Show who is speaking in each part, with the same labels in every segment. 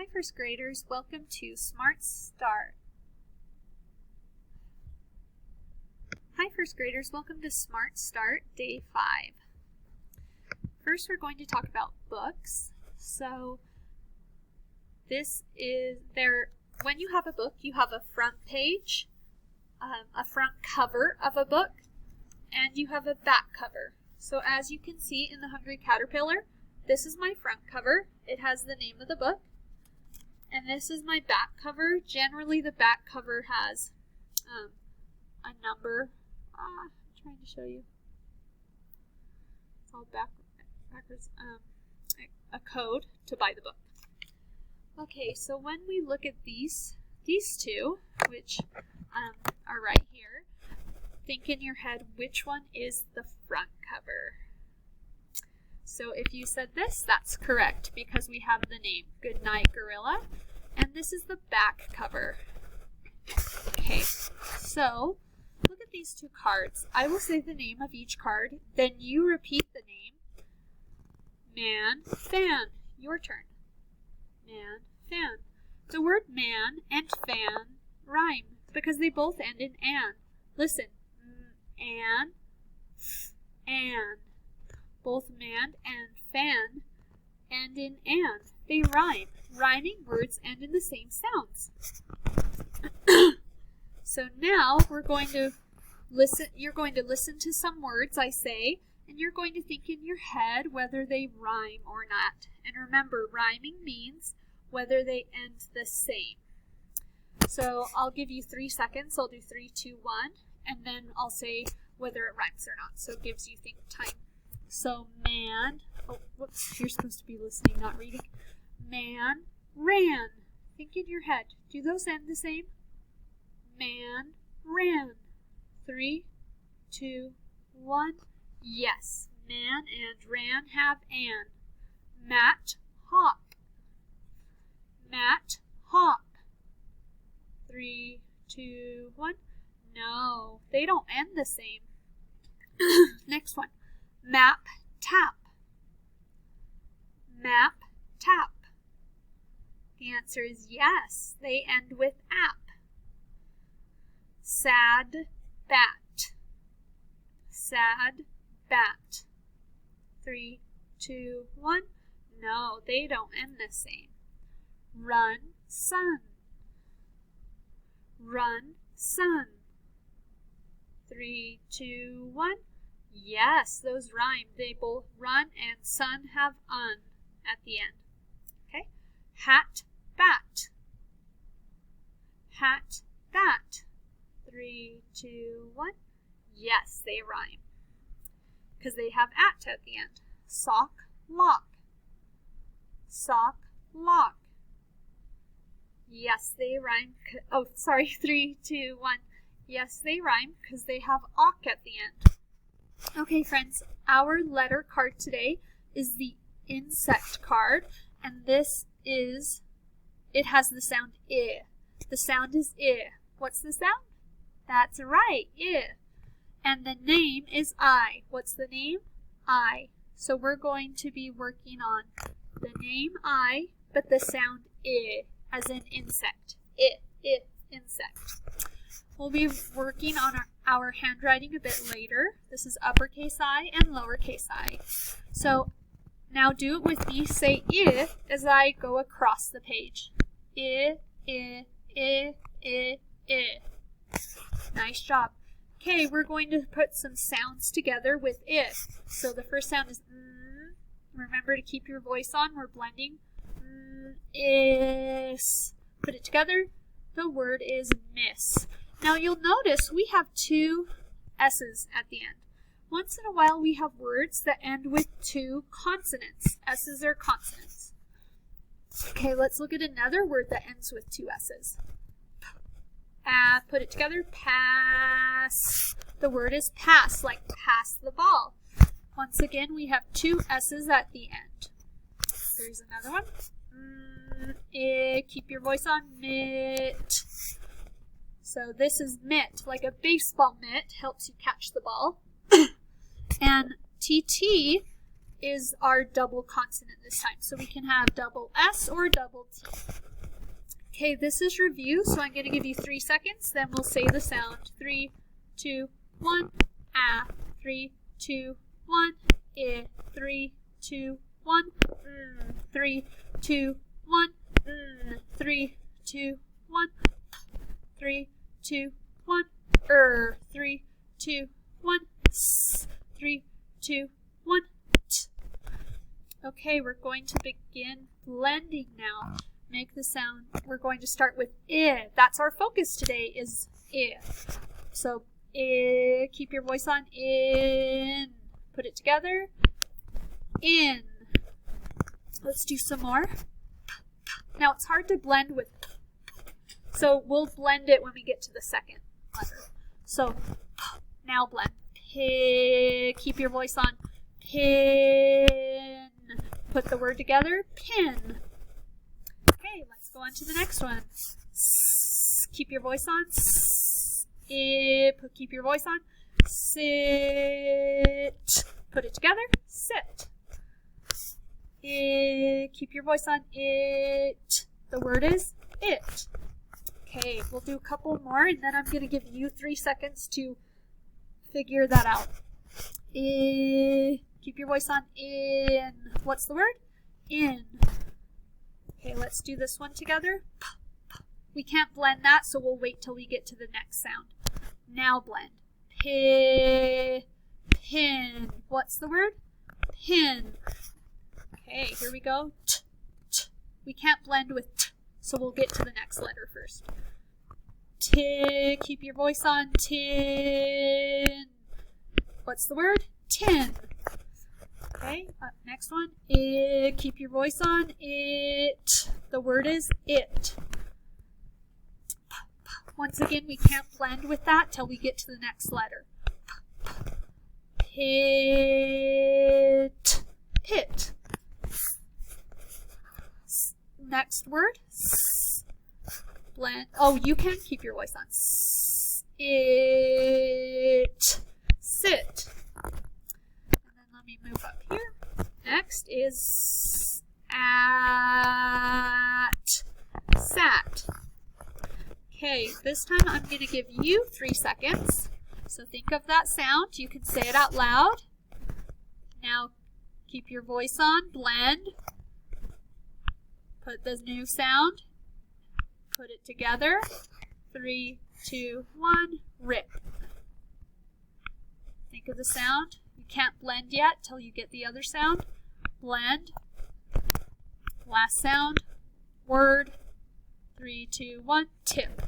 Speaker 1: Hi first graders, welcome to Smart Start. Hi first graders, welcome to Smart Start Day 5. First we're going to talk about books. So this is when you have a book, you have a front page, a front cover of a book, and you have a back cover. So as you can see in the Hungry Caterpillar, this is my front cover. It has the name of the book. And this is my back cover. Generally, the back cover has a number. I'm trying to show you. It's all backwards. A code to buy the book. Okay, so when we look at these two, which are right here, think in your head which one is the front cover. So if you said this, that's correct because we have the name Goodnight Gorilla, and this is the back cover. Okay, so look at these two cards. I will say the name of each card, then you repeat the name. Man, fan. Your turn. Man, fan. The word man and fan rhyme because they both end in an. Listen. An, and. Both man and fan end in an. They rhyme. Rhyming words end in the same sounds. So now we're going to listen. You're going to listen to some words I say, and you're going to think in your head whether they rhyme or not. And remember, rhyming means whether they end the same. So I'll give you 3 seconds. I'll do 3, 2, 1, and then I'll say whether it rhymes or not. So it gives you think time. So man, oh whoops, you're supposed to be listening, not reading. Man ran. Think in your head. Do those end the same? Man ran. 3, 2, 1. Yes, man and ran have an. Matt hop. Matt hop. 3, 2, 1. No, they don't end the same. Next one. Map, tap. Map, tap. The answer is yes. They end with app. Sad, bat. Sad, bat. 3, 2, 1. No, they don't end the same. Run, sun. Run, sun. 3, 2, 1. Yes, those rhyme. They both run and sun have un at the end. Okay? Hat, bat. Hat, bat. 3, 2, 1. Yes, they rhyme. Because they have at the end. Sock, lock. Sock, lock. Yes, they rhyme. Oh, sorry. 3, 2, 1. Yes, they rhyme because they have awk at the end. Okay, friends, our letter card today is the insect card, and it has the sound I. The sound is I. What's the sound? That's right, I. And the name is I. What's the name? I. So we're going to be working on the name I, but the sound I, as in insect. I, insect. We'll be working on our handwriting a bit later. This is uppercase I and lowercase I. So now do it with me. Say I as I go across the page. I. Nice job. Okay, we're going to put some sounds together with I. So the first sound is Remember to keep your voice on. We're blending. Is. Put it together. The word is miss. Now you'll notice we have 2 S's at the end. Once in a while we have words that end with 2 consonants. S's are consonants. Okay, let's look at another word that ends with 2 S's. Put it together. Pass. The word is pass, like pass the ball. Once again, we have 2 S's at the end. There's another one. Keep your voice on. Mitt. So this is mitt, like a baseball mitt, helps you catch the ball. And TT is our double consonant this time. So we can have double S or double T. Okay, this is review, so I'm going to give you 3 seconds, then we'll say the sound. 3, 2, 1, ah. 3, 2, 1, eh. 3, 2, 1, 3, 2, 1, 3, 2, 1, 3, 2, 1, 3, 2, 1, 3, 2, 1, Okay, we're going to begin blending now. Make the sound. We're going to start with I. That's our focus today, is I. So, I, keep your voice on. In. Put it together. In. Let's do some more. Now, it's hard to blend with, so we'll blend it when we get to the second letter. So, now blend. Keep your voice on. Pin. Put the word together. Pin. Okay, let's go on to the next one. Keep your voice on. Keep your voice on. Sit. Put it together. Sit. Keep your voice on. It. The word is it. Okay, we'll do a couple more, and then I'm going to give you 3 seconds to figure that out. Keep your voice on. In. What's the word? In. Okay, let's do this one together. We can't blend that, so we'll wait till we get to the next sound. Now blend. Pin. What's the word? Pin. Okay, here we go. We can't blend with t, so we'll get to the next letter first. Keep your voice on. Tin. What's the word? Tin. Okay, next one. Keep your voice on. It. The word is it. Once again, we can't blend with that till we get to the next letter. Pit. Pit. Next word. Blend. Oh, you can keep your voice on. It. Sit. Let me move up here. Next is at. Sat. Okay, this time I'm going to give you 3 seconds. So think of that sound. You can say it out loud. Now keep your voice on. Blend. Put the new sound. Put it together. 3, 2, 1. Rip. Think of the sound. You can't blend yet till you get the other sound. Blend. Last sound. Word. 3, 2, 1. Tip.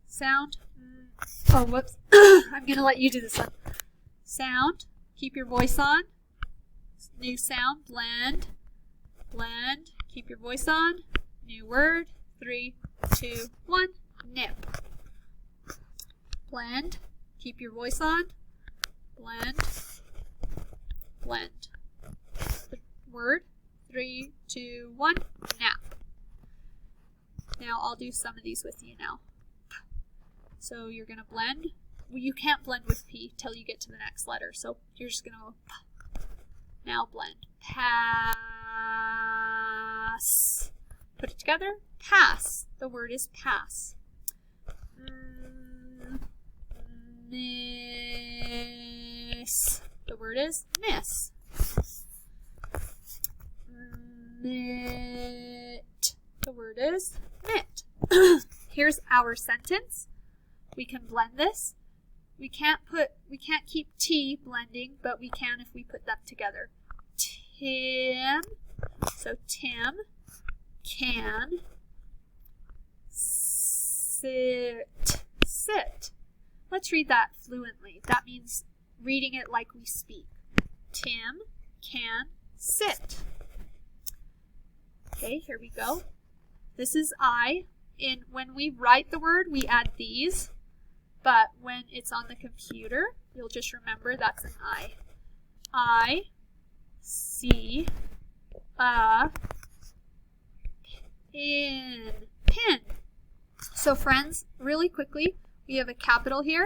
Speaker 1: Sound. Oh, whoops. I'm going to let you do this one. Sound. Keep your voice on. New sound. Blend. Blend. Keep your voice on. New word. 3, 2, 1. Nip. Blend. Keep your voice on. Blend. Blend. The word. 3, 2, 1. Nap. Now I'll do some of these with you now. So you're going to blend. Well, you can't blend with P till you get to the next letter. So you're just going to now blend. Pass. Put it together. Pass. The word is pass. Miss. The word is miss. Knit. The word is knit. Here's our sentence. We can blend this. We can't keep T blending, but we can if we put them together. Tim. So Tim can sit. Sit. Let's read that fluently. That means reading it like we speak. Tim can sit. Okay, here we go. This is I. When we write the word, we add these. But when it's on the computer, you'll just remember that's an I. I see a pin. So friends, really quickly, we have a capital here,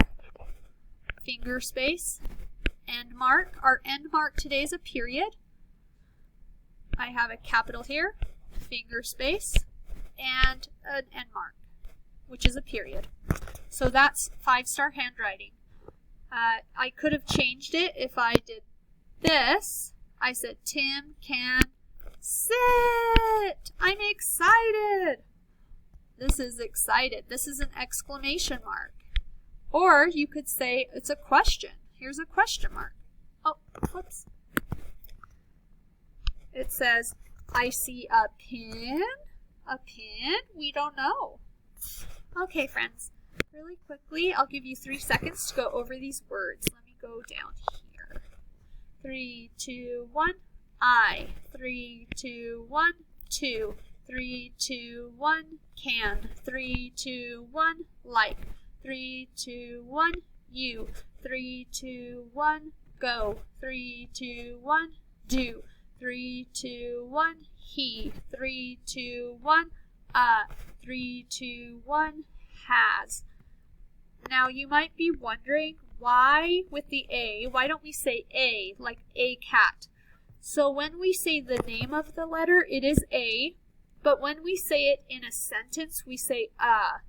Speaker 1: finger space, end mark. Our end mark today is a period. I have a capital here, finger space, and an end mark, which is a period. So that's 5-star handwriting. I could have changed it if I did this. I said, Tim can sit. I'm excited. This is excited. This is an exclamation mark. Or you could say it's a question. Here's a question mark. Oh, whoops. It says, I see a pin. A pin? We don't know. Okay, friends. Really quickly, I'll give you 3 seconds to go over these words. Let me go down here. 3, 2, 1. I. 3, 2, 1. 2. 3, 2, 1. Can. 3, 2, 1. Like. 3, 2, 1. You. 3, 2, 1. Go. 3, 2, 1. Do. 3, 2, 1. He. 3, 2, 1. 3, 2, 1. Has. Now you might be wondering why with the A, why don't we say A, like a cat? So when we say the name of the letter, it is A, but when we say it in a sentence, we say a.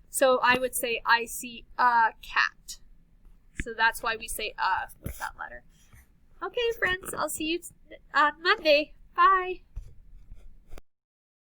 Speaker 1: So I would say, I see a cat. So that's why we say a with that letter. Okay, friends, I'll see you on Monday. Bye.